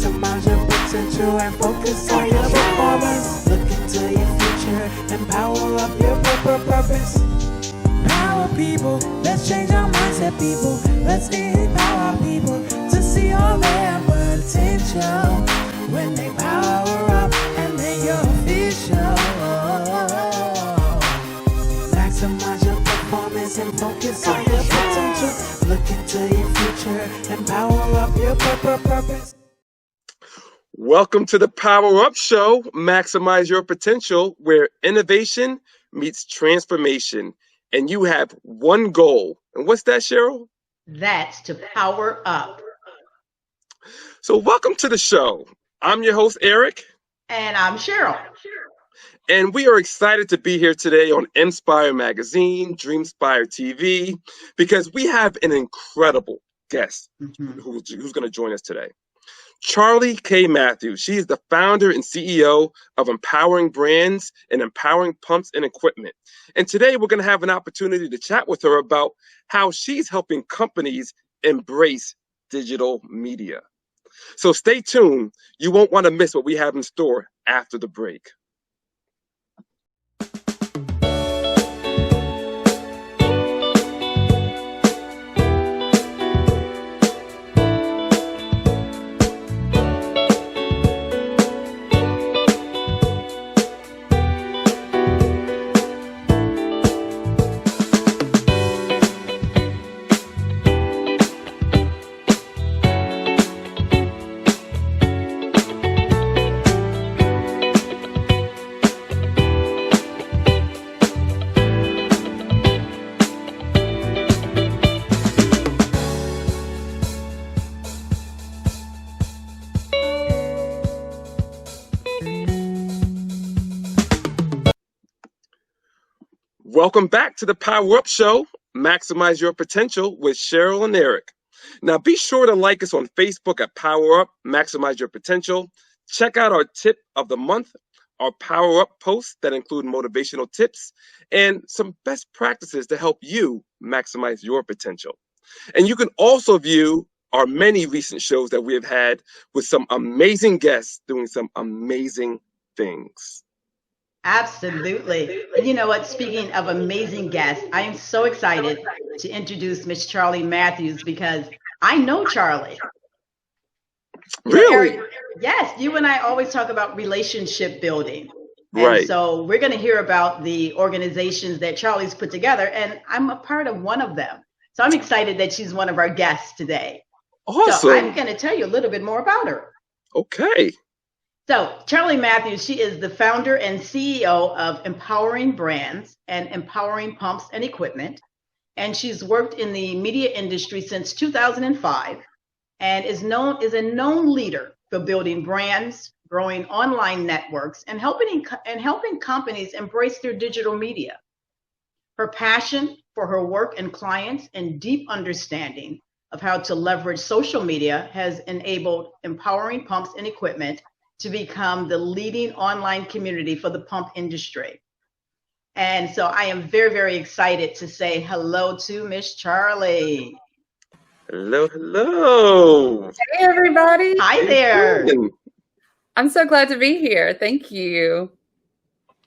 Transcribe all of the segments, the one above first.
Maximize your potential and focus on your performance. Look into your future and power up your purpose. Power people, let's change our mindset, people. Let's empower people to see all their potential when they power up and make your official. Maximize your performance and focus on your potential. Look into your future and power up your purpose. Welcome to the Powerup Show, Maximize Your Potential, where innovation meets transformation. And you have one goal. And what's that, Cheryl? That's to power up. So welcome to the show. I'm your host, Eric. And I'm Cheryl. And we are excited to be here today on Inspire Magazine, Dreamspire TV, because we have an incredible guest who's going to join us today. Charli K. Matthews. She is the founder and CEO of Empowering Brands and Empowering Pumps and Equipment. And today we're going to have an opportunity to chat with her about how she's helping companies embrace digital media. So stay tuned. You won't want to miss what we have in store after the break. Welcome back to the Power Up Show, Maximize Your Potential with Cheryl and Eric. Now be sure to like us on Facebook at Power Up, Maximize Your Potential. Check out our tip of the month, our Power Up posts that include motivational tips and some best practices to help you maximize your potential. And you can also view our many recent shows that we have had with some amazing guests doing some amazing things. Absolutely. And you know what? Speaking of amazing guests, I am so excited to introduce Miss Charli Matthews because I know Charli. Really? Yes, you and I always talk about relationship building. Right. And so we're going to hear about the organizations that Charli's put together, and I'm a part of one of them. So I'm excited that she's one of our guests today. Awesome. So I'm going to tell you a little bit more about her. Okay. So Charli Matthews, she is the founder and CEO of Empowering Brands and Empowering Pumps and Equipment. And she's worked in the media industry since 2005 and is a known leader for building brands, growing online networks, and helping companies embrace their digital media. Her passion for her work and clients and deep understanding of how to leverage social media has enabled Empowering Pumps and Equipment to become the leading online community for the pump industry. And so I am very, very excited to say hello to Miss Charli. Hello, hello. Hey, everybody. Hi there. I'm so glad to be here. Thank you.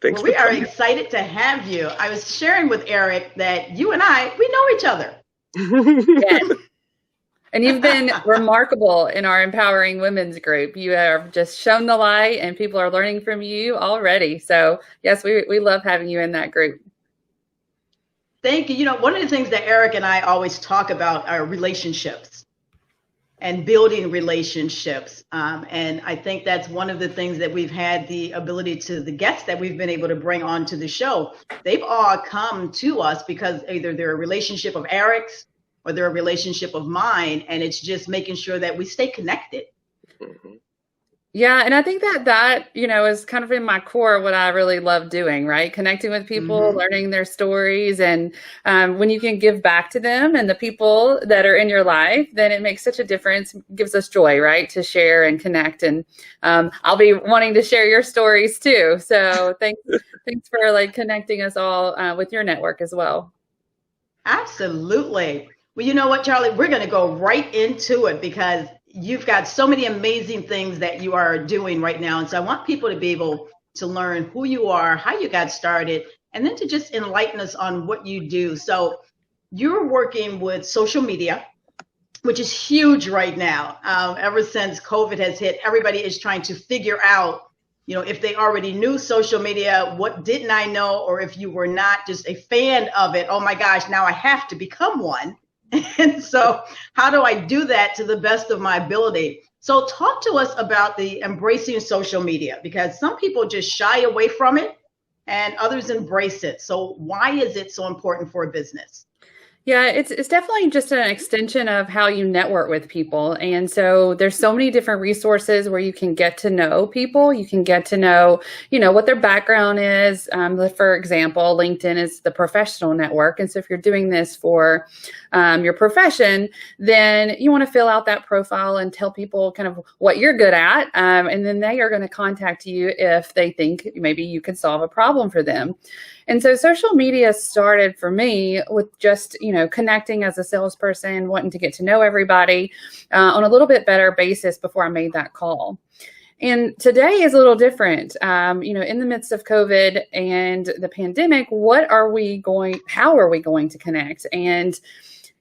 Thanks. Well, we are excited to have you. I was sharing with Eric that you and we know each other. Yes. And you've been remarkable in our Empowering Women's group. You have just shown the light and people are learning from you already. So yes, we love having you in that group. Thank you. You know, one of the things that Eric and I always talk about are relationships and building relationships. And I think that's one of the things that we've had the ability to, the guests that we've been able to bring onto the show, they've all come to us because either they're a relationship of Eric's or they're a relationship of mine, and it's just making sure that we stay connected. Mm-hmm. Yeah, and I think that is kind of in my core what I really love doing, right? Connecting with people, learning their stories, and when you can give back to them and the people that are in your life, then it makes such a difference, gives us joy, right? To share and connect, and I'll be wanting to share your stories too. So thanks for connecting us all with your network as well. Absolutely. Well, you know what, Charli, we're going to go right into it because you've got so many amazing things that you are doing right now. And so I want people to be able to learn who you are, how you got started, and then to just enlighten us on what you do. So you're working with social media, which is huge right now. Ever since COVID has hit, everybody is trying to figure out, you know, if they already knew social media, what didn't I know? Or if you were not just a fan of it, oh my gosh, now I have to become one. And so how do I do that to the best of my ability? So talk to us about the embracing social media, because some people just shy away from it and others embrace it. So why is it so important for a business? Yeah, it's definitely just an extension of how you network with people. And so there's so many different resources where you can get to know people. You can get to know, you know, what their background is. For example, LinkedIn is the professional network. And so if you're doing this for your profession, then you want to fill out that profile and tell people kind of what you're good at. And then they are going to contact you if they think maybe you could solve a problem for them. And so social media started for me with just, you know, connecting as a salesperson, wanting to get to know everybody on a little bit better basis before I made that call. And today is a little different. You know, in the midst of COVID and the pandemic, how are we going to connect? And,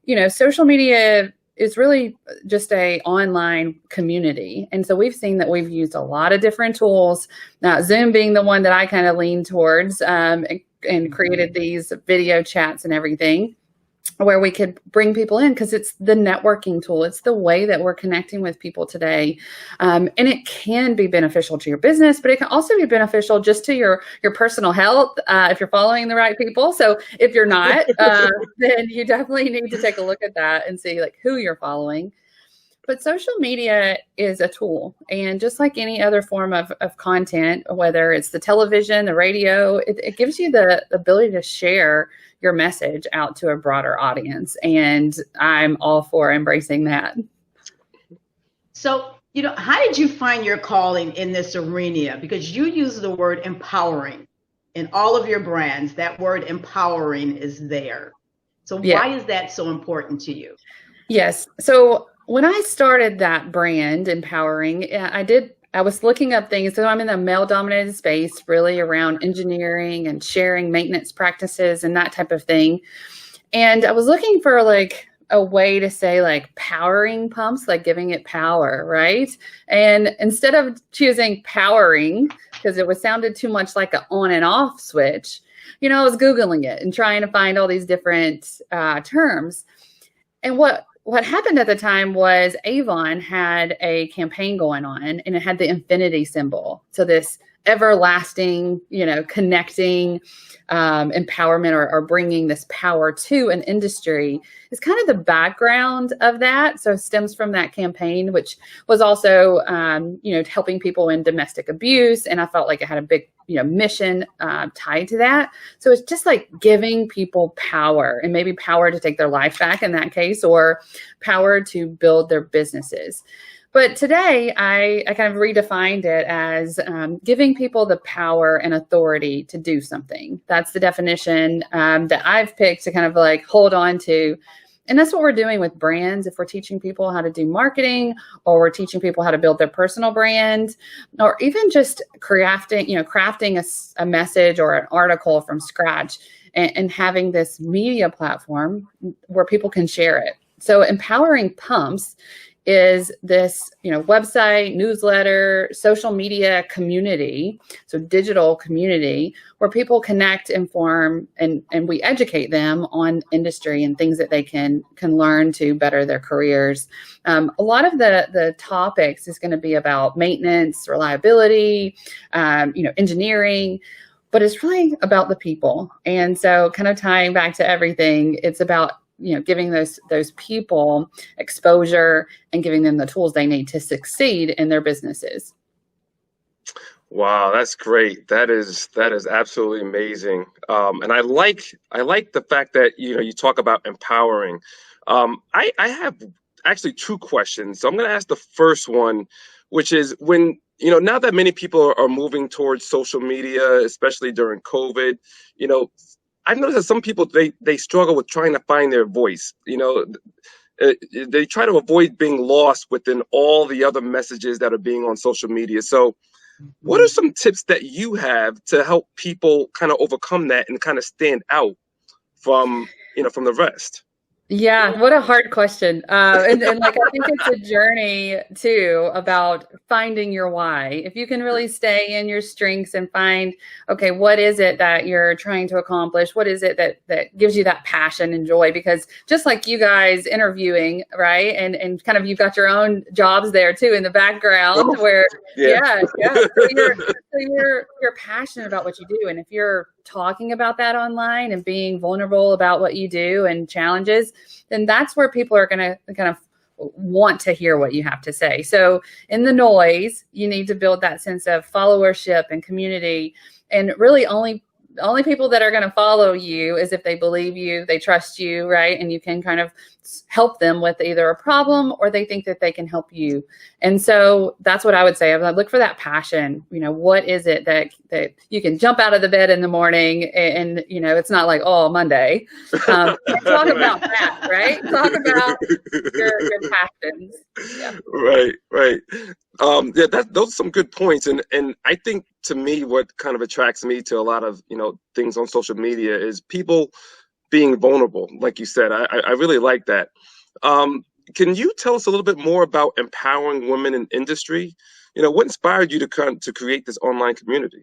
you know, social media is really just a online community. And so we've seen that we've used a lot of different tools, Zoom being the one that I kind of lean towards, and created these video chats and everything where we could bring people in, because it's the networking tool. It's the way that we're connecting with people today. And it can be beneficial to your business, but it can also be beneficial just to your personal health if you're following the right people. So if you're not, then you definitely need to take a look at that and see like who you're following. But social media is a tool. And just like any other form of content, whether it's the television, the radio, it gives you the ability to share your message out to a broader audience. And I'm all for embracing that. So, you know, how did you find your calling in this arena? Because you use the word empowering in all of your brands. That word empowering is there. So why is that so important to you? Yes. So when I started that brand, Empowering, I was looking up things. So I'm in a male-dominated space, really around engineering and sharing maintenance practices and that type of thing. And I was looking for like a way to say like powering pumps, like giving it power, right? And instead of choosing powering, because it sounded too much like an on and off switch, you know, I was Googling it and trying to find all these different terms. And what happened at the time was Avon had a campaign going on, and it had the infinity symbol. So this everlasting, you know, connecting empowerment or bringing this power to an industry is kind of the background of that. So it stems from that campaign, which was also, you know, helping people in domestic abuse. And I felt like it had a big, you know, mission tied to that. So it's just like giving people power, and maybe power to take their life back in that case, or power to build their businesses. But today, I kind of redefined it as giving people the power and authority to do something. That's the definition that I've picked to kind of like hold on to. And that's what we're doing with brands. If we're teaching people how to do marketing, or we're teaching people how to build their personal brand, or even just crafting a message or an article from scratch, and having this media platform where people can share it. So Empowering Pumps is this, you know, website, newsletter, social media community, so digital community where people connect, inform, and we educate them on industry and things that they can learn to better their careers. A lot of the topics is going to be about maintenance, reliability, you know, engineering, but it's really about the people. And so kind of tying back to everything, it's about, you know, giving those people exposure and giving them the tools they need to succeed in their businesses. Wow, that's great. That is absolutely amazing. And I like the fact that, you know, you talk about empowering. I have actually two questions. So I'm going to ask the first one, which is when, you know, now that many people are moving towards social media, especially during COVID, you know, I've noticed that some people, they struggle with trying to find their voice. You know, they try to avoid being lost within all the other messages that are being on social media. So what are some tips that you have to help people kind of overcome that and kind of stand out from, from the rest? Yeah, what a hard question. And like, I think it's a journey too about finding your why. If you can really stay in your strengths and find, okay, what is it that you're trying to accomplish? What is it that gives you that passion and joy? Because just like you guys interviewing, right? And kind of, you've got your own jobs there too in the background where, yeah. So you're passionate about what you do. And if you're talking about that online and being vulnerable about what you do and challenges, then that's where people are going to kind of want to hear what you have to say. So in the noise, you need to build that sense of followership and community, and really only people that are going to follow you is if they believe you, they trust you, right? And you can kind of help them with either a problem or they think that they can help you. And so that's what I would say. I would look for that passion. What is it that you can jump out of the bed in the morning and it's not like, oh, Monday. Talk about that, right? Talk about your passions. Yeah. Right. Those are some good points. And I think, to me, what kind of attracts me to a lot of, things on social media is people being vulnerable. Like you said, I really like that. Can you tell us a little bit more about empowering women in industry? What inspired you to create this online community?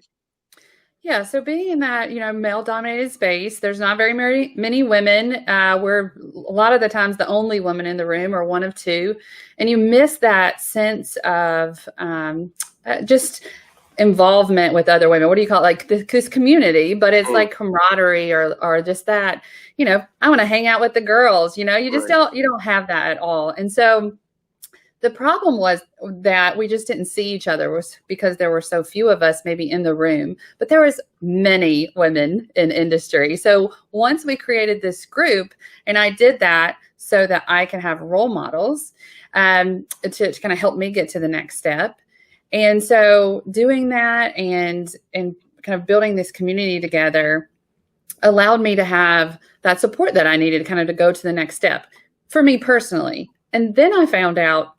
Yeah, so being in that, male-dominated space, there's not very many women. We're a lot of the times the only woman in the room or one of two. And you miss that sense of just involvement with other women. What do you call it? Like this community, but it's like camaraderie or just that, I want to hang out with the girls, you just you don't have that at all. And so the problem was that we just didn't see each other, was because there were so few of us maybe in the room, but there was many women in industry. So once we created this group, and I did that so that I can have role models to kind of help me get to the next step. And so doing that and kind of building this community together allowed me to have that support that I needed kind of to go to the next step for me personally. And then I found out,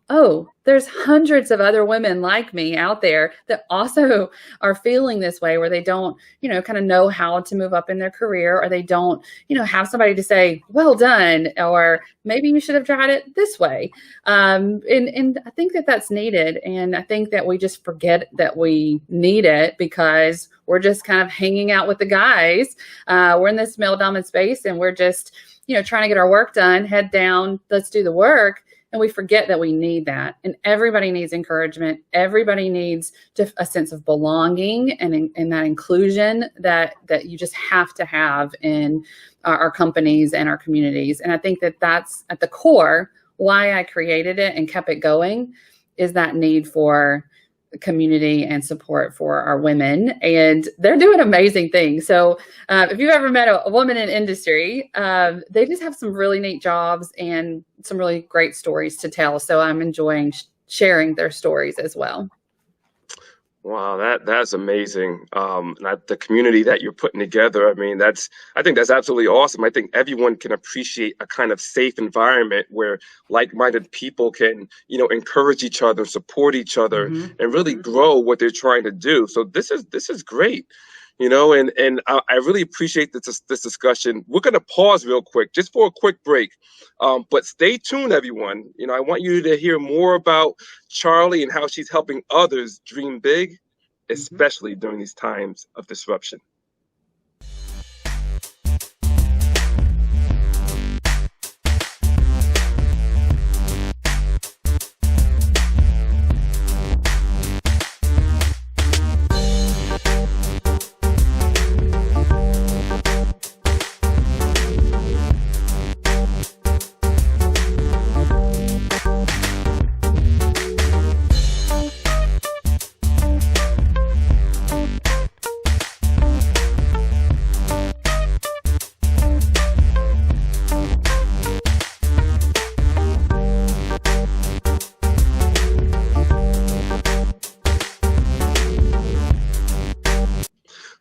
there's hundreds of other women like me out there that also are feeling this way, where they don't, kind of know how to move up in their career, or they don't, have somebody to say, well done, or maybe you should have tried it this way. And I think that that's needed. And I think that we just forget that we need it because we're just kind of hanging out with the guys. We're in this male dominant space and we're just, trying to get our work done, head down, let's do the work. And we forget that we need that. And everybody needs encouragement. Everybody needs just a sense of belonging and that inclusion that you just have to have in our companies and our communities. And I think that that's at the core why I created it and kept it going, is that need for community and support for our women. And they're doing amazing things. So if you've ever met a woman in industry, they just have some really neat jobs and some really great stories to tell. So I'm enjoying sharing their stories as well. Wow, that's amazing. The community that you're putting together, I think that's absolutely awesome. I think everyone can appreciate a kind of safe environment where like-minded people can, encourage each other, support each other, and really grow what they're trying to do. So this is great. And I really appreciate this discussion. We're going to pause real quick, just for a quick break. But stay tuned, everyone. I want you to hear more about Charli and how she's helping others dream big, especially during these times of disruption.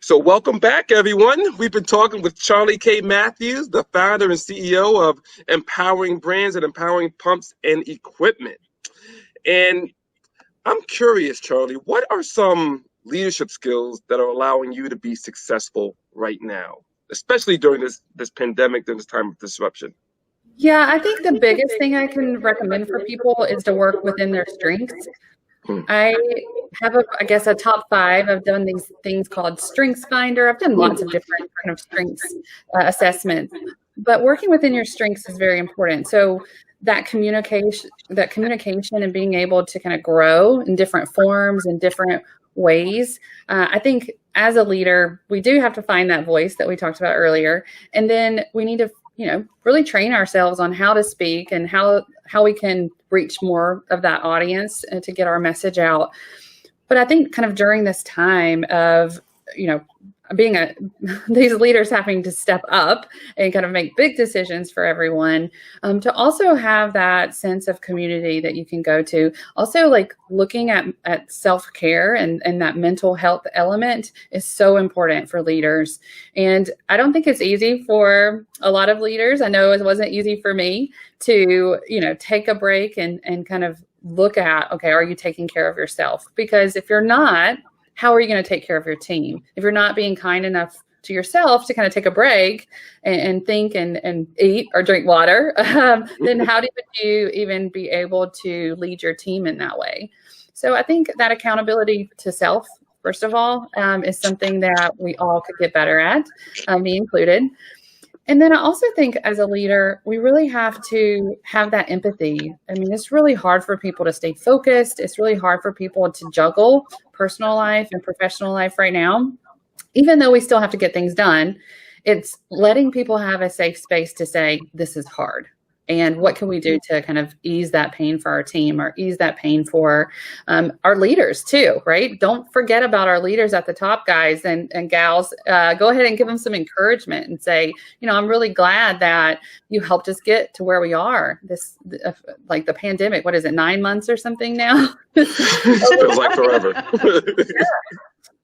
So welcome back, everyone. We've been talking with Charli K. Matthews, the founder and CEO of Empowering Brands and Empowering Pumps and Equipment. And I'm curious, Charli, what are some leadership skills that are allowing you to be successful right now, especially during this pandemic, during this time of disruption? Yeah, I think the biggest thing I can recommend for people is to work within their strengths. I have, a top 5. I've done these things called Strengths Finder. I've done lots of different kind of strengths assessments, but working within your strengths is very important. So that communication and being able to kind of grow in different forms and different ways. I think as a leader, we do have to find that voice that we talked about earlier. And then we need to, really train ourselves on how to speak and how we can reach more of that audience and to get our message out. But I think kind of during this time of, being these leaders having to step up and kind of make big decisions for everyone, to also have that sense of community that you can go to. Also, like looking at self-care and that mental health element is so important for leaders. And I don't think it's easy for a lot of leaders. I know it wasn't easy for me to, take a break and kind of look at, okay, are you taking care of yourself? Because if you're not, how are you going to take care of your team? If you're not being kind enough to yourself to kind of take a break and think and eat or drink water, then how do you even be able to lead your team in that way? So I think that accountability to self, first of all, is something that we all could get better at, me included. And then I also think as a leader, we really have to have that empathy. I mean, it's really hard for people to stay focused. It's really hard for people to juggle personal life and professional life right now. Even though we still have to get things done, it's letting people have a safe space to say, this is hard. And what can we do to kind of ease that pain for our team or ease that pain for our leaders too, right? Don't forget about our leaders at the top, guys and gals. Go ahead and give them some encouragement and say, I'm really glad that you helped us get to where we are. This, like the pandemic, what is it, 9 months or something now? Feels like forever.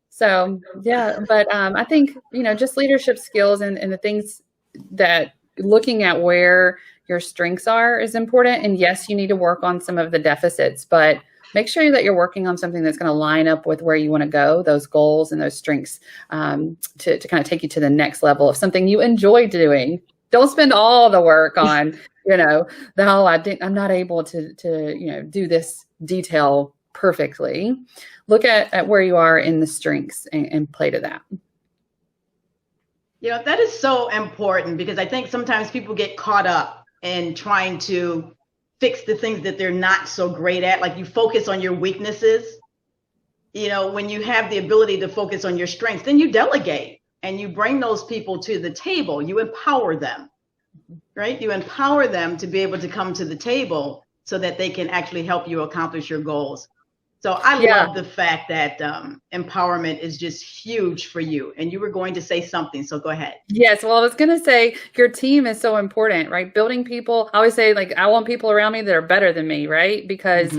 So, yeah, but I think, just leadership skills and the things that looking at where your strengths are is important. And yes, you need to work on some of the deficits, but make sure that you're working on something that's going to line up with where you want to go, those goals and those strengths, to kind of take you to the next level of something you enjoy doing. Don't spend all the work on, I'm not able to do this detail perfectly. Look at where you are in the strengths and play to that. That is so important because I think sometimes people get caught up in trying to fix the things that they're not so great at. Like you focus on your weaknesses. When you have the ability to focus on your strengths, then you delegate and you bring those people to the table. You empower them, right? You empower them to be able to come to the table so that they can actually help you accomplish your goals. So I love the fact that empowerment is just huge for you. And you were going to say something, so go ahead. Yes, well, I was going to say your team is so important, right? Building people, I always say, I want people around me that are better than me, right? Because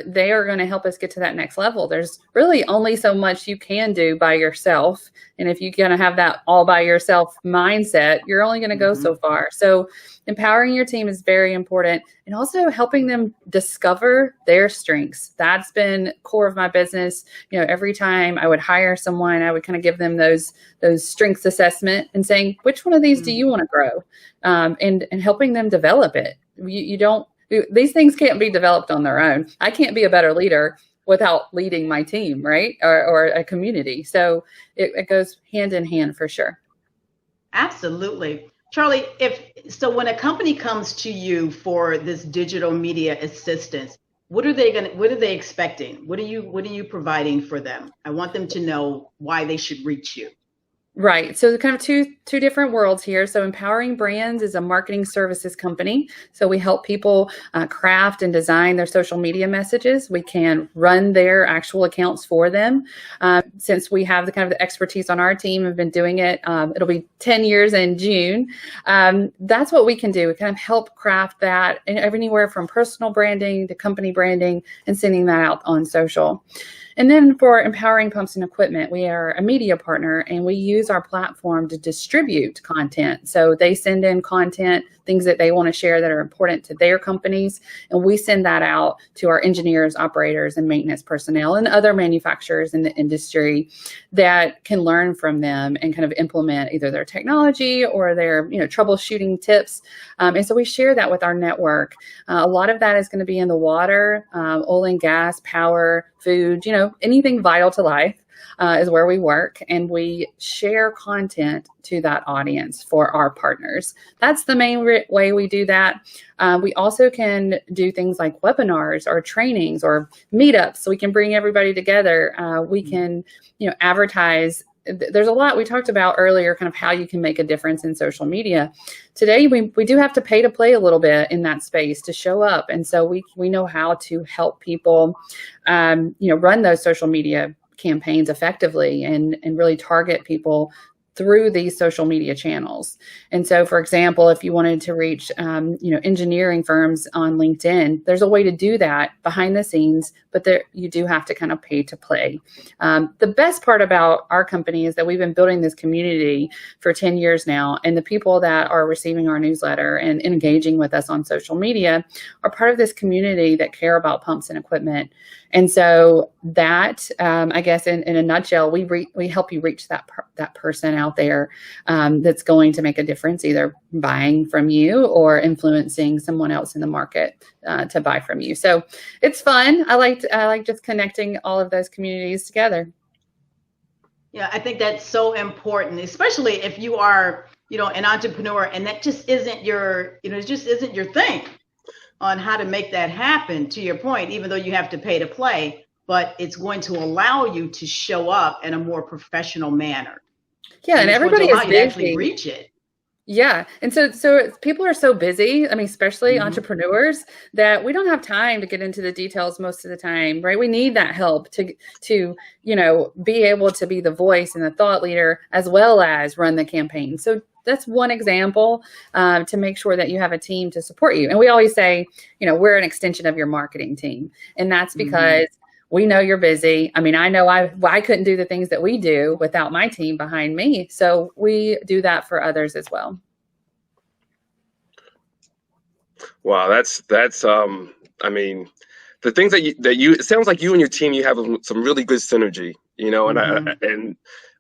they are going to help us get to that next level. There's really only so much you can do by yourself. And if you're going to have that all by yourself mindset, you're only going to go so far. So empowering your team is very important, and also helping them discover their strengths. That's been core of my business. Every time I would hire someone, I would kind of give them those strengths assessment and saying, which one of these do you want to grow? And helping them develop it. These things can't be developed on their own. I can't be a better leader without leading my team, right? Or a community. So it goes hand in hand for sure. Absolutely. Charli, when a company comes to you for this digital media assistance, what are they expecting? What are you providing for them? I want them to know why they should reach you. Right. So kind of two different worlds here. So Empowering Brands is a marketing services company. So we help people craft and design their social media messages. We can run their actual accounts for them. Since we have the expertise on our team, have been doing it. It'll be 10 years in June. That's what we can do. We kind of help craft that anywhere from personal branding to company branding and sending that out on social. And then for Empowering Pumps and Equipment, we are a media partner, and we use our platform to distribute content. So they send in content, things that they want to share that are important to their companies, and we send that out to our engineers, operators, and maintenance personnel and other manufacturers in the industry that can learn from them and kind of implement either their technology or their troubleshooting tips. And so we share that with our network. A lot of that is going to be in the water, oil and gas, power, food, anything vital to life. Is where we work, and we share content to that audience for our partners. That's the main way we do that. We also can do things like webinars or trainings or meetups, so we can bring everybody together. We can, advertise. There's a lot we talked about earlier, kind of how you can make a difference in social media. Today, we do have to pay to play a little bit in that space to show up, and so we know how to help people, run those social media campaigns effectively and really target people through these social media channels. And so, for example, if you wanted to reach, engineering firms on LinkedIn, there's a way to do that behind the scenes, but you do have to kind of pay to play. The best part about our company is that we've been building this community for 10 years now, and the people that are receiving our newsletter and engaging with us on social media are part of this community that care about pumps and equipment. And so that, I guess, in a nutshell, we help you reach that person out there that's going to make a difference, either buying from you or influencing someone else in the market to buy from you. So it's fun. I like just connecting all of those communities together. Yeah, I think that's so important, especially if you are, an entrepreneur and that just isn't your, it just isn't your thing on how to make that happen, to your point, even though you have to pay to play, but it's going to allow you to show up in a more professional manner. Yeah, and everybody is busy. Actually reach it. Yeah. And so people are so busy, especially entrepreneurs, that we don't have time to get into the details most of the time, right? We need that help to be able to be the voice and the thought leader as well as run the campaign. So that's one example to make sure that you have a team to support you. And we always say, we're an extension of your marketing team. And that's because we know you're busy. I know I couldn't do the things that we do without my team behind me. So we do that for others as well. Wow, that's the things that you it sounds like you and your team, you have some really good synergy, and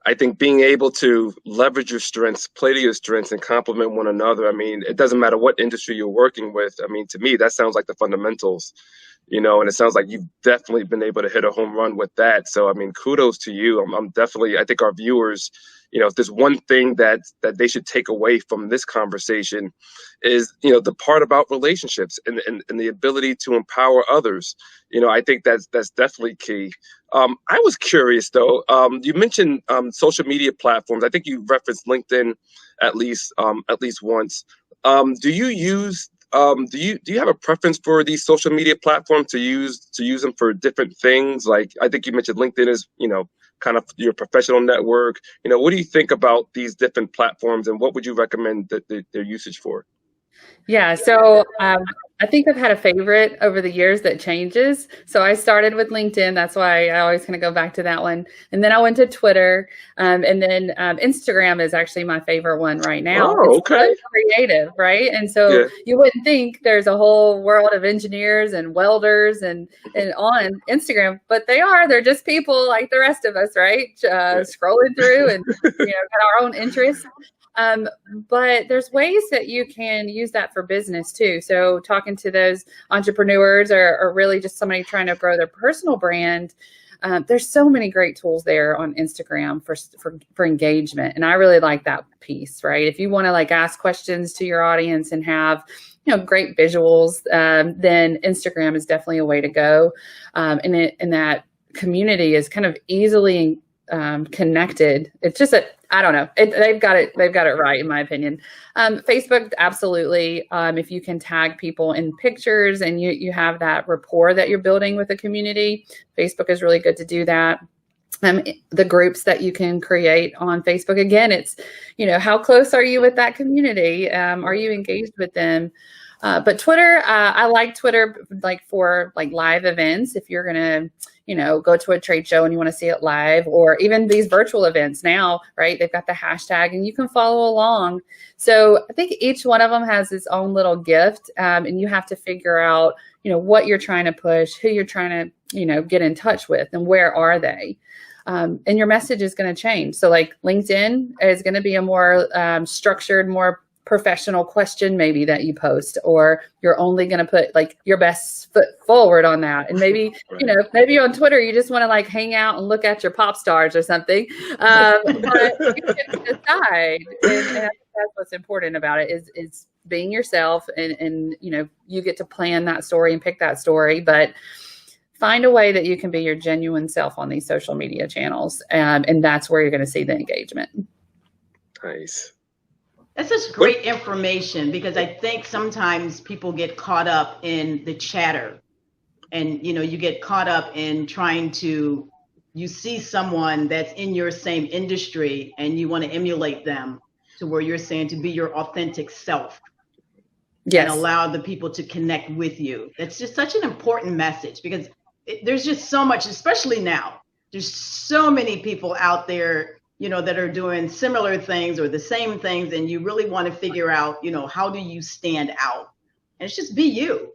I think being able to leverage your strengths, play to your strengths, and complement one another. It doesn't matter what industry you're working with. To me, that sounds like the fundamentals, and it sounds like you've definitely been able to hit a home run with that. So, kudos to you. I think our viewers, if there's one thing that they should take away from this conversation is, the part about relationships and the ability to empower others. I think that's definitely key. I was curious though. You mentioned social media platforms. I think you referenced LinkedIn at least once. Do you have a preference for these social media platforms to use them for different things? Like, I think you mentioned LinkedIn is, kind of your professional network. What do you think about these different platforms, and what would you recommend their usage for? Yeah, so I think I've had a favorite over the years that changes. So I started with LinkedIn. That's why I always kind of go back to that one. And then I went to Twitter. And then Instagram is actually my favorite one right now. Oh, okay. It's so creative, right? And so you wouldn't think there's a whole world of engineers and welders and on Instagram, but they're just people like the rest of us, right? Scrolling through and got our own interests. But there's ways that you can use that for business too. So talking to those entrepreneurs or really just somebody trying to grow their personal brand, there's so many great tools there on Instagram for engagement. And I really like that piece, right? If you want to ask questions to your audience and have, great visuals, then Instagram is definitely a way to go. And that community is kind of easily connected. It's just I don't know. They've got it right, in my opinion. Facebook, absolutely. If you can tag people in pictures and you have that rapport that you're building with the community, Facebook is really good to do that. The groups that you can create on Facebook, again, it's, how close are you with that community? Are you engaged with them? But Twitter, I like Twitter like for like live events. If you're gonna, go to a trade show and you want to see it live, or even these virtual events now, right? They've got the hashtag and you can follow along. So I think each one of them has its own little gift, and you have to figure out, what you're trying to push, who you're trying to, get in touch with, and where are they. And your message is going to change. So like LinkedIn is going to be a more structured, more professional question maybe that you post, or you're only going to put like your best foot forward on that. And maybe, Right. Maybe on Twitter, you just want to like hang out and look at your pop stars or something. But you can decide. And I think that's what's important about it is being yourself, and you get to plan that story and pick that story, but find a way that you can be your genuine self on these social media channels. And that's where you're going to see the engagement. Nice. That's such great information, because I think sometimes people get caught up in the chatter, and you get caught up in trying to, you see someone that's in your same industry and you want to emulate them to where you're saying to be your authentic self. Yes. And allow the people to connect with you. That's just such an important message, because there's just so much, especially now, there's so many people out there, that are doing similar things or the same things, and you really want to figure out, how do you stand out? And it's just be you.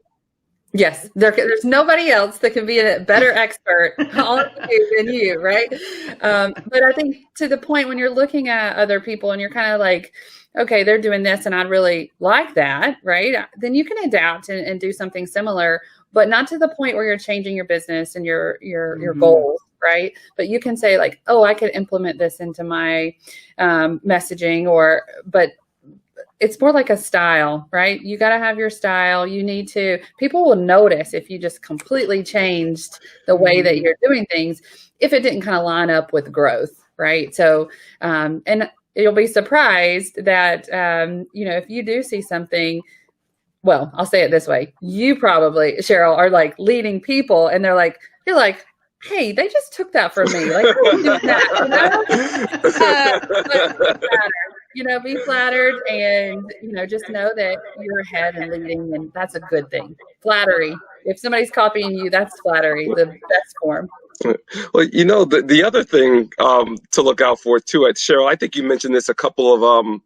Yes, there's nobody else that can be a better expert on you than you, right? But I think to the point when you're looking at other people and you're kind of like, okay, they're doing this and I'd really like that, right? Then you can adapt and do something similar, but not to the point where you're changing your business and your goals, right? But you can say like, oh, I could implement this into my messaging, but it's more like a style, right? You got to have your style. People will notice if you just completely changed the way that you're doing things, if it didn't kind of line up with growth, right? So, and you'll be surprised that, if you do see something, well, I'll say it this way. You probably, Cheryl, are like leading people and you're like, hey, they just took that from me. Like, who's doing that? But be flattered and, just know that you're ahead and leading, and that's a good thing. Flattery. If somebody's copying you, that's flattery, the best form. Well, the other thing to look out for too, at Cheryl, I think you mentioned this a couple of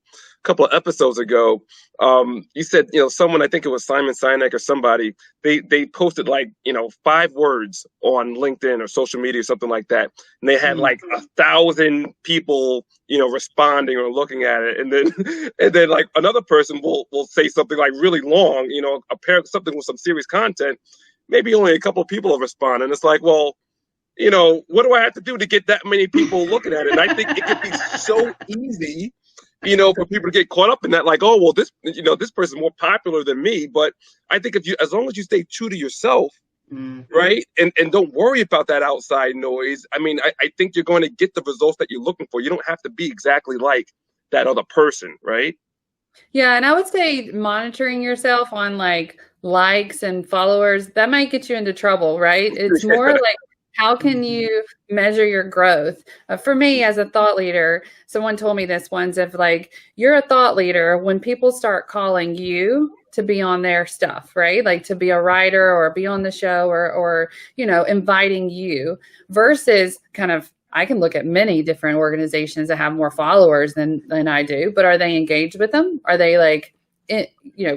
episodes ago. You said, someone, I think it was Simon Sinek or somebody, they posted like, 5 words on LinkedIn or social media or something like that. And they had like 1,000 people, responding or looking at it. And then like another person will say something like really long, something with some serious content. Maybe only a couple of people will respond. And it's like, well, what do I have to do to get that many people looking at it? And I think it could be so easy, for people to get caught up in that, like, oh, well, this person's more popular than me. But I think as long as you stay true to yourself, right, and don't worry about that outside noise, I mean, I think you're going to get the results that you're looking for. You don't have to be exactly like that other person, right? Yeah, and I would say monitoring yourself on like likes and followers, that might get you into trouble, right? It's more like, how can you measure your growth? For me, as a thought leader, someone told me this once, if like you're a thought leader, when people start calling you to be on their stuff, right? Like to be a writer or be on the show or inviting you, versus kind of, I can look at many different organizations that have more followers than I do, but are they engaged with them? Are they like,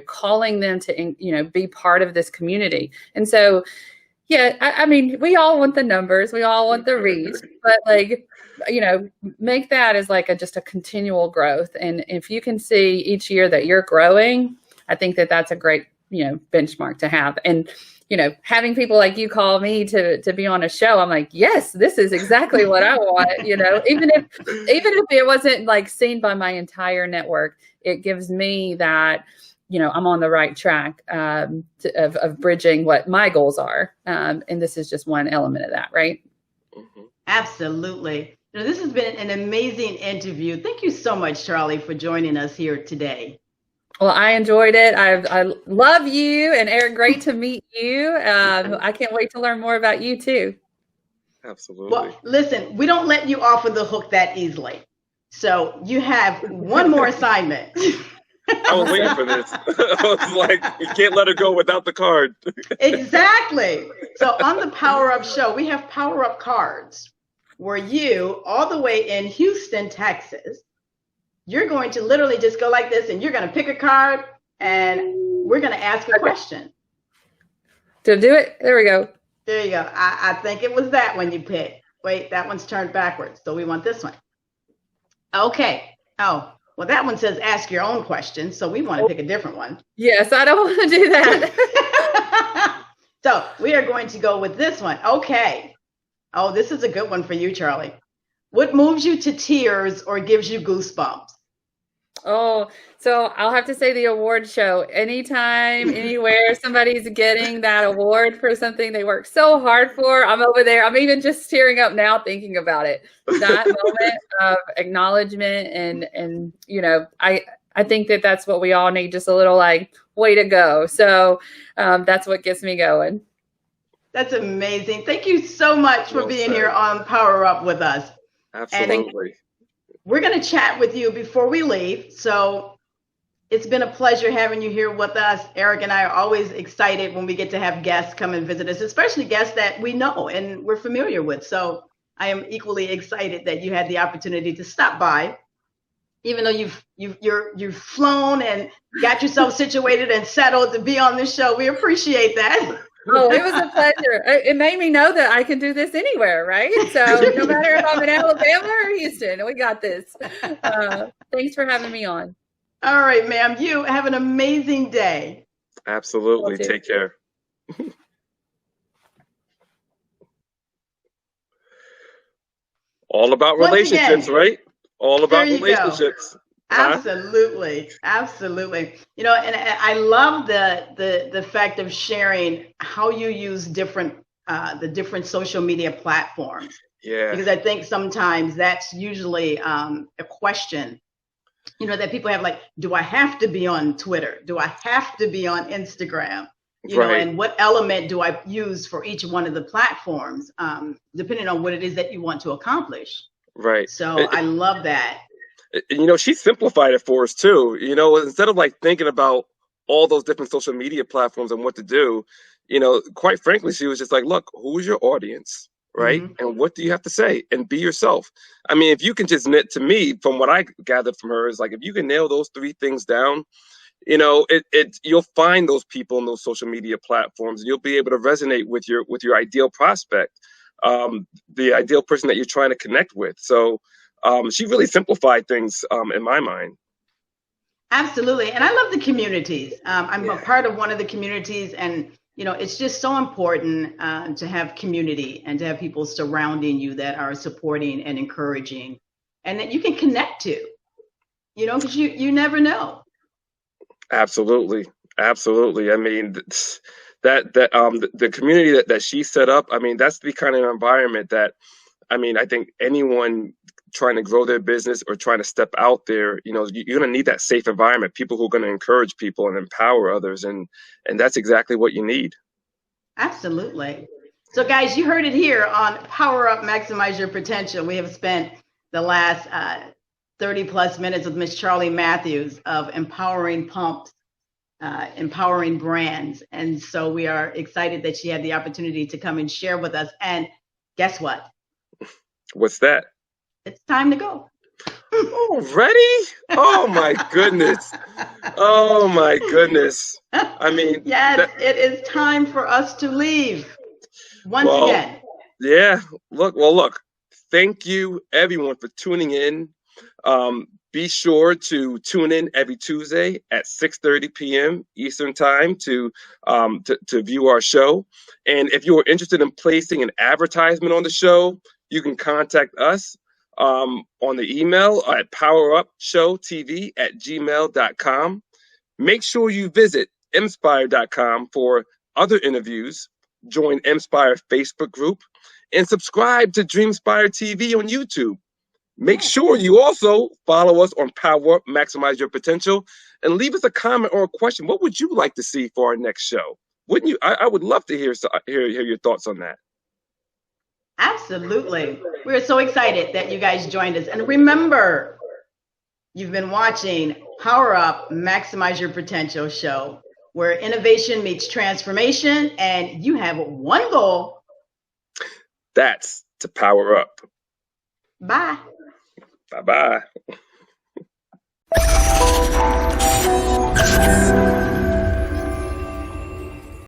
calling them to, be part of this community? And so, yeah, I mean, we all want the numbers, we all want the reach, but like, make that as like just a continual growth. And if you can see each year that you're growing, I think that that's a great, benchmark to have. And, having people like you call me to be on a show, I'm like, yes, this is exactly what I want. Even if it wasn't like seen by my entire network, it gives me that, I'm on the right track of bridging what my goals are. And this is just one element of that, right? Absolutely. This has been an amazing interview. Thank you so much, Charli, for joining us here today. Well, I enjoyed it. I love you, and Eric, great to meet you. I can't wait to learn more about you too. Absolutely. Well, listen, we don't let you off of the hook that easily. So you have one more assignment. I was waiting for this. I was like, you can't let her go without the card. Exactly. So on the Power Up show, we have Power Up cards where you, all the way in Houston, Texas, you're going to literally just go like this and you're going to pick a card and we're going to ask a question. To do it, there we go. There you go. I think it was that one you picked. Wait, that one's turned backwards. So we want this one. Okay. Oh, well, that one says ask your own question. So we want to pick a different one. Yes, I don't want to do that. So we are going to go with this one. Okay. Oh, this is a good one for you, Charli. What moves you to tears or gives you goosebumps? Oh, so I'll have to say the award show. Anytime, anywhere somebody's getting that award for something they worked so hard for, I'm over there. I'm even just tearing up now thinking about it. That moment of acknowledgement and you know, I think that that's what we all need, just a little like, way to go. So that's what gets me going. That's amazing. Thank you so much for being here on Power Up with us. Absolutely. We're going to chat with you before we leave. So it's been a pleasure having you here with us. Eric and I are always excited when we get to have guests come and visit us, especially guests that we know and we're familiar with. So I am equally excited that you had the opportunity to stop by, even though you've flown and got yourself situated and settled to be on this show. We appreciate that. Oh, it was a pleasure. It made me know that I can do this anywhere, right? So no matter if I'm in Alabama or Houston, we got this. Thanks for having me on. All right, ma'am. You have an amazing day. Absolutely. Take care. All about relationships, right? All about relationships. Absolutely. Absolutely. You know, and I love the fact of sharing how you use the different social media platforms. Yeah. Because I think sometimes that's usually a question, you know, that people have, like, do I have to be on Twitter? Do I have to be on Instagram? You know, and what element do I use for each one of the platforms, depending on what it is that you want to accomplish. Right. So I love that. You know, she simplified it for us too. You know, instead of like thinking about all those different social media platforms and what to do, you know, quite frankly, she was just like, look, who's your audience, right? Mm-hmm. And what do you have to say? And be yourself. I mean, if you can just knit, to me, from what I gathered from her, is like, if you can nail those 3 things down, you know, you'll find those people in those social media platforms and you'll be able to resonate with your ideal prospect, the ideal person that you're trying to connect with. So she really simplified things in my mind. Absolutely. And I love the communities. I'm a part of one of the communities, and, you know, it's just so important to have community and to have people surrounding you that are supporting and encouraging and that you can connect to, you know, because you never know. Absolutely. Absolutely. I mean, the community that she set up, I mean, that's the kind of environment that, I mean, I think anyone trying to grow their business or trying to step out there, you know, you're going to need that safe environment, people who are going to encourage people and empower others. And that's exactly what you need. Absolutely. So guys, you heard it here on Power Up, Maximize Your Potential. We have spent the last 30 plus minutes with Miss Charli Matthews of Empowering Pumps, Empowering Brands. And so we are excited that she had the opportunity to come and share with us. And guess what? What's that? It's time to go. Already? Oh my goodness. Oh my goodness. I mean, yes, it is time for us to leave once again. Yeah. Look, thank you everyone for tuning in. Be sure to tune in every Tuesday at 6:30 p.m. Eastern time to view our show. And if you are interested in placing an advertisement on the show, you can contact us on the email at powerupshowtv@gmail.com. Make sure you visit mspire.com for other interviews, join Mspire Facebook group, and subscribe to Dreamspire TV on YouTube. Make sure you also follow us on Power Up, Maximize Your Potential, and leave us a comment or a question. What would you like to see for our next show? Wouldn't you? I would love to hear your thoughts on that. Absolutely. We're so excited that you guys joined us. And remember, you've been watching Power Up, Maximize Your Potential show, where innovation meets transformation, and you have one goal. That's to power up. Bye. Bye-bye.